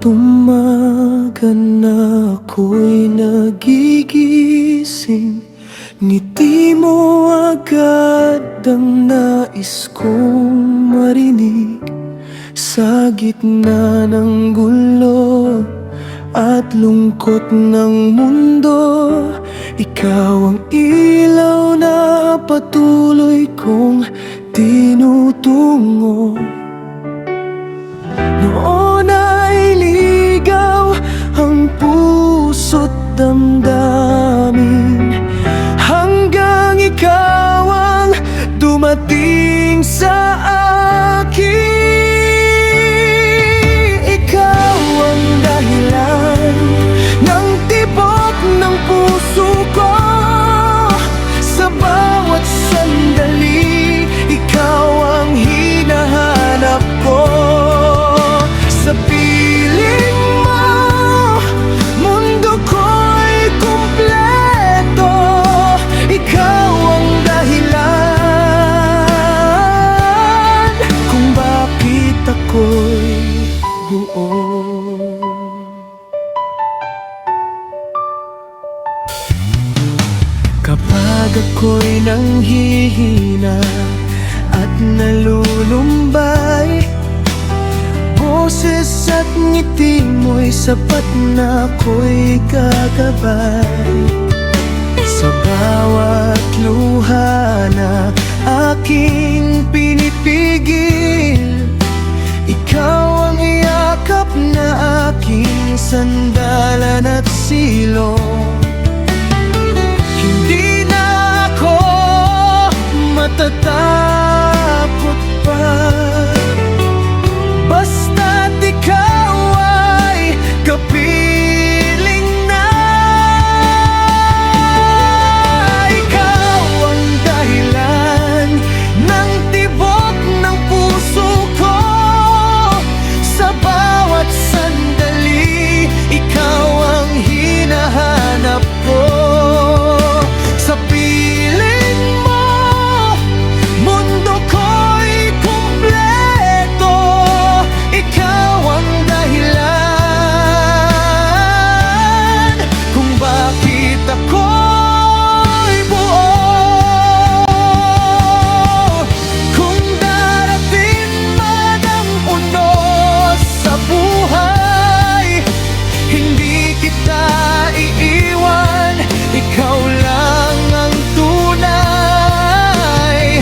Tumagan na ako'y nagigising, ngiti mo agad ang nais kong marinig. Sa gitna ng gulo at lungkot ng mundo, ikaw ang ilaw na patuloy kong tinutungo. Noon ay ligaw ang puso't damdamin, hanggang ikaw ang dumating sa akin. Ikaw ang dahilan ng tibok ng puso ko. Sa bawat sandali, ikaw ang hinahanap ko. Sa piling mo, mundo ko'y kumpleto. Ikaw ang dahilan kung bakit ako'y buo. Kapag ako'y nanghihina at nalulumbay, boses at ngiti mo'y sapat na ako'y gagabay. Sa bawat luha na aking pinipigil, ikaw ang iyakap na aking sandalan at silong. Hindi na ako matatakot pa, basta't ikaw ay kapiling na. Ikaw ang dahilan ng tibok ng puso ko. Sa bawat sandali, ikaw ang hinahanap ko. Sa piling mo, mundo ko'y kumpleto. Ikaw ang dahilan kung bakit ako'y buo. Kung darating man ang unos sa buhay, hindi kita iiwan. Ikaw lang ang tunay.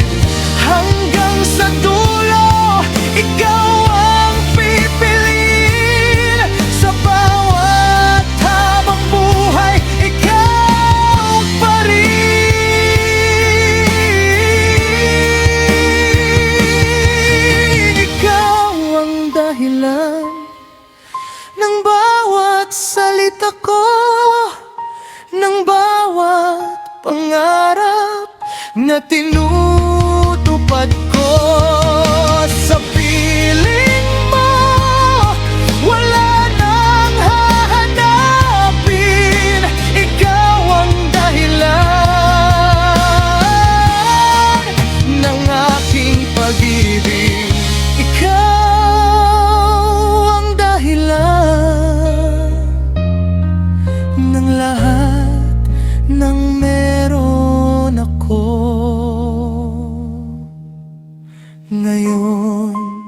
Hanggang sa dulo, ikaw ang pipiliin. Sa bawat habang buhay, ikaw pa rin. Ikaw ang dahilan ng bawat salita ko, ng bawat pangarap na tinutupad ko. Sa piling mo, wala nang hahanapin. Ikaw ang dahilan ng aking pag-ibig. Ikaw ang dahilan ng lahat ng meron ako ngayon.